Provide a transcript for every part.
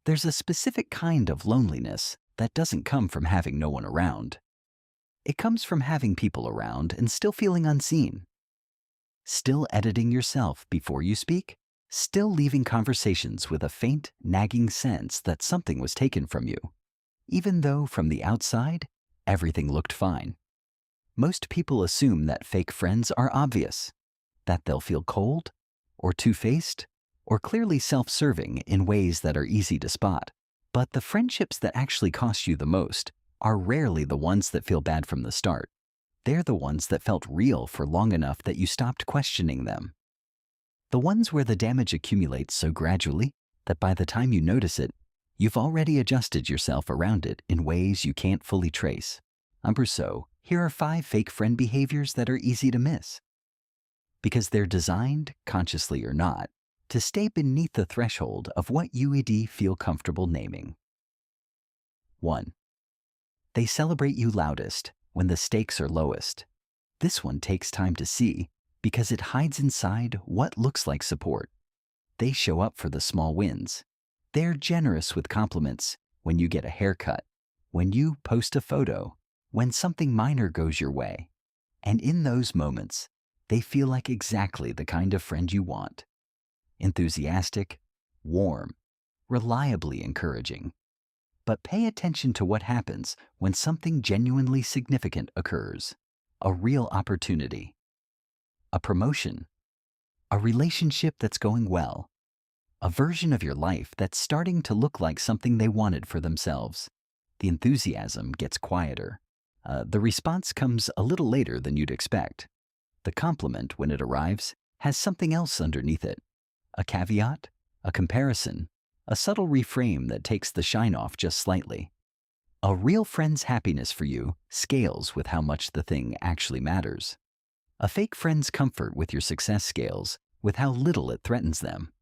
There's a specific kind of loneliness that doesn't come from having no one around. It comes from having people around and still feeling unseen. Still editing yourself before you speak. Still leaving conversations with a faint, nagging sense that something was taken from you, even though from the outside, everything looked fine. Most people assume that fake friends are obvious, that they'll feel cold, or two-faced, or clearly self-serving in ways that are easy to spot. But the friendships that actually cost you the most are rarely the ones that feel bad from the start. They're the ones that felt real for long enough that you stopped questioning them. The ones where the damage accumulates so gradually that by the time you notice it, you've already adjusted yourself around it in ways you can't fully trace. So, here are 5 fake friend behaviors that are easy to miss. Because they're designed, consciously or not, to stay beneath the threshold of what you feel comfortable naming. 1. They celebrate you loudest when the stakes are lowest. This one takes time to see because it hides inside what looks like support. They show up for the small wins. They're generous with compliments when you get a haircut, when you post a photo, when something minor goes your way. And in those moments, they feel like exactly the kind of friend you want. Enthusiastic, warm, reliably encouraging. But pay attention to what happens when something genuinely significant occurs. A real opportunity. A promotion. A relationship that's going well. A version of your life that's starting to look like something they wanted for themselves. The enthusiasm gets quieter. The response comes a little later than you'd expect. The compliment, when it arrives, has something else underneath it. A caveat, a comparison, a subtle reframe that takes the shine off just slightly. A real friend's happiness for you scales with how much the thing actually matters. A fake friend's comfort with your success scales with how little it threatens them.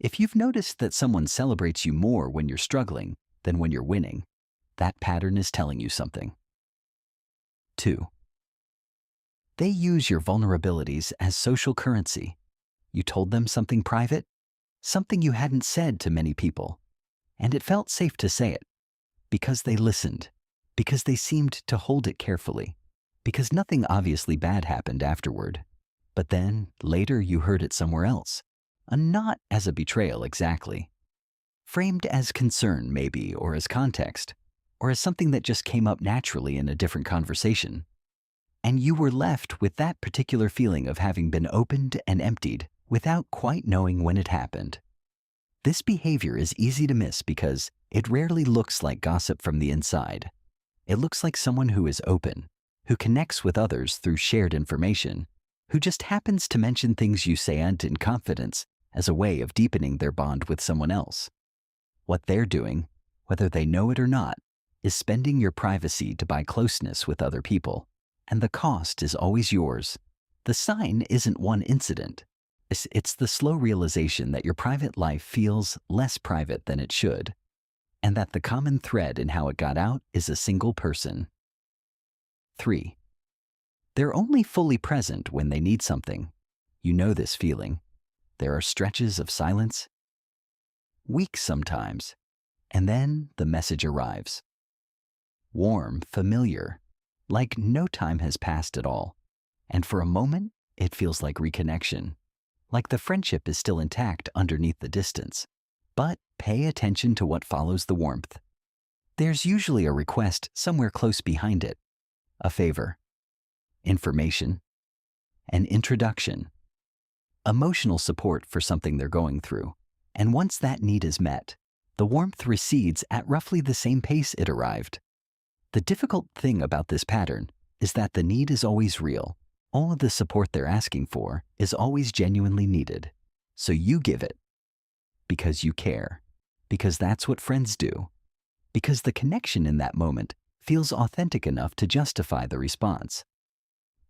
If you've noticed that someone celebrates you more when you're struggling than when you're winning, that pattern is telling you something. 2. They use your vulnerabilities as social currency. You told them something private, something you hadn't said to many people, and it felt safe to say it because they listened, because they seemed to hold it carefully, because nothing obviously bad happened afterward. But then, later you heard it somewhere else, not as a betrayal exactly, framed as concern maybe, or as context, or as something that just came up naturally in a different conversation. And you were left with that particular feeling of having been opened and emptied without quite knowing when it happened. This behavior is easy to miss because it rarely looks like gossip from the inside. It looks like someone who is open, who connects with others through shared information, who just happens to mention things you say in confidence as a way of deepening their bond with someone else. What they're doing, whether they know it or not, is spending your privacy to buy closeness with other people, and the cost is always yours. The sign isn't one incident. It's the slow realization that your private life feels less private than it should, and that the common thread in how it got out is a single person. 3. They're only fully present when they need something. You know this feeling. There are stretches of silence, weeks sometimes, and then the message arrives. Warm, familiar, like no time has passed at all. And for a moment, it feels like reconnection, like the friendship is still intact underneath the distance. But pay attention to what follows the warmth. There's usually a request somewhere close behind it, a favor, information, an introduction, emotional support for something they're going through. And once that need is met, the warmth recedes at roughly the same pace it arrived. The difficult thing about this pattern is that the need is always real. All of the support they're asking for is always genuinely needed. So you give it because you care, because that's what friends do, because the connection in that moment feels authentic enough to justify the response.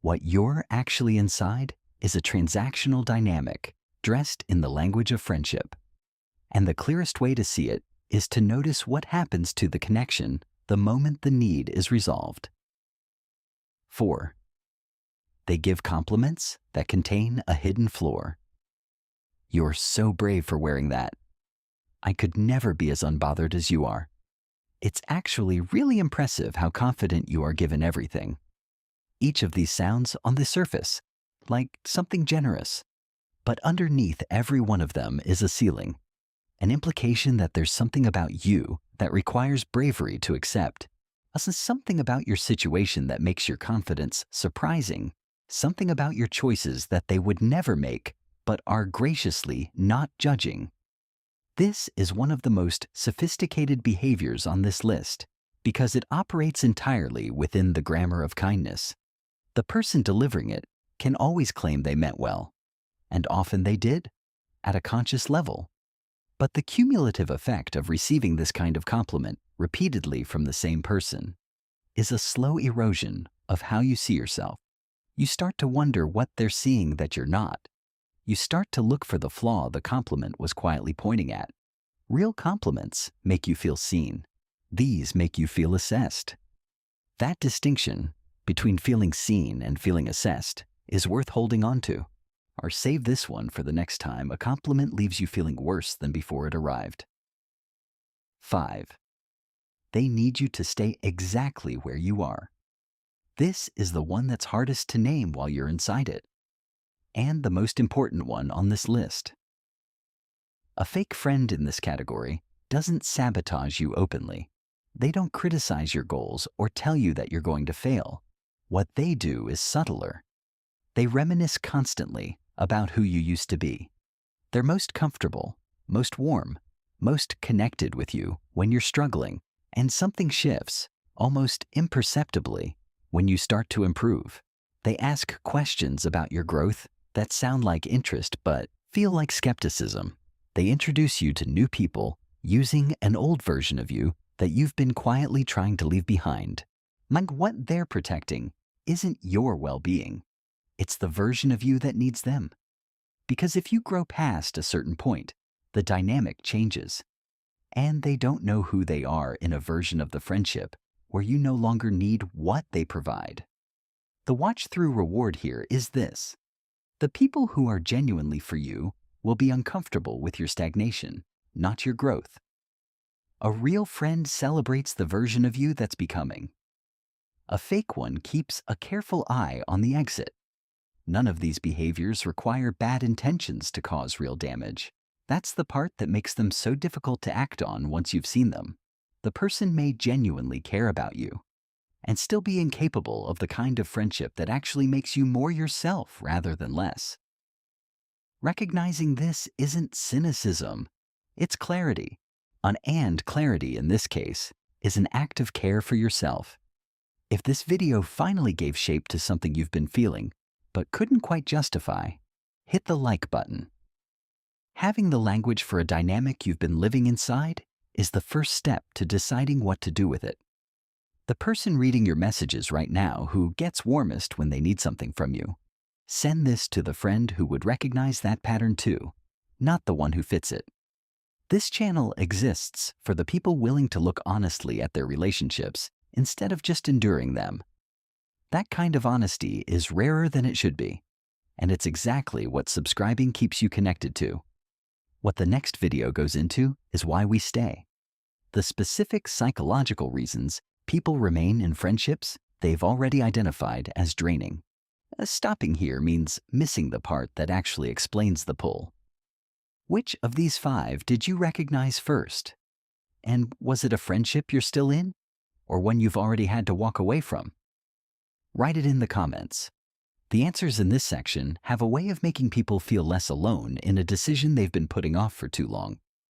What you're actually inside is a transactional dynamic dressed in the language of friendship. And the clearest way to see it is to notice what happens to the connection the moment the need is resolved. 4. They give compliments that contain a hidden floor. You're so brave for wearing that. I could never be as unbothered as you are. It's actually really impressive how confident you are given everything. Each of these sounds on the surface, like something generous. But underneath every one of them is a ceiling, an implication that there's something about you that requires bravery to accept. Something about your situation that makes your confidence surprising. Something about your choices that they would never make, but are graciously not judging. This is one of the most sophisticated behaviors on this list because it operates entirely within the grammar of kindness. The person delivering it can always claim they meant well, and often they did, at a conscious level. But the cumulative effect of receiving this kind of compliment repeatedly from the same person is a slow erosion of how you see yourself. You start to wonder what they're seeing that you're not. You start to look for the flaw the compliment was quietly pointing at. Real compliments make you feel seen. These make you feel assessed. That distinction between feeling seen and feeling assessed is worth holding on to. Or save this one for the next time a compliment leaves you feeling worse than before it arrived. 5. They need you to stay exactly where you are. This is the one that's hardest to name while you're inside it, and the most important one on this list. A fake friend in this category doesn't sabotage you openly. They don't criticize your goals or tell you that you're going to fail. What they do is subtler. They reminisce constantly about who you used to be. They're most comfortable, most warm, most connected with you when you're struggling, and something shifts, almost imperceptibly, when you start to improve. They ask questions about your growth that sound like interest but feel like skepticism. They introduce you to new people using an old version of you that you've been quietly trying to leave behind. Like what they're protecting isn't your well-being. It's the version of you that needs them. Because if you grow past a certain point, the dynamic changes. And they don't know who they are in a version of the friendship where you no longer need what they provide. The watch-through reward here is this. The people who are genuinely for you will be uncomfortable with your stagnation, not your growth. A real friend celebrates the version of you that's becoming. A fake one keeps a careful eye on the exit. None of these behaviors require bad intentions to cause real damage. That's the part that makes them so difficult to act on once you've seen them. The person may genuinely care about you and still be incapable of the kind of friendship that actually makes you more yourself rather than less. Recognizing this isn't cynicism, it's clarity. And clarity in this case is an act of care for yourself. If this video finally gave shape to something you've been feeling, but couldn't quite justify, hit the like button. Having the language for a dynamic you've been living inside is the first step to deciding what to do with it. The person reading your messages right now who gets warmest when they need something from you, send this to the friend who would recognize that pattern too, not the one who fits it. This channel exists for the people willing to look honestly at their relationships instead of just enduring them. That kind of honesty is rarer than it should be, and it's exactly what subscribing keeps you connected to. What the next video goes into is why we stay. The specific psychological reasons people remain in friendships they've already identified as draining. Stopping here means missing the part that actually explains the pull. Which of these 5 did you recognize first? And was it a friendship you're still in, or one you've already had to walk away from? Write it in the comments. The answers in this section have a way of making people feel less alone in a decision they've been putting off for too long.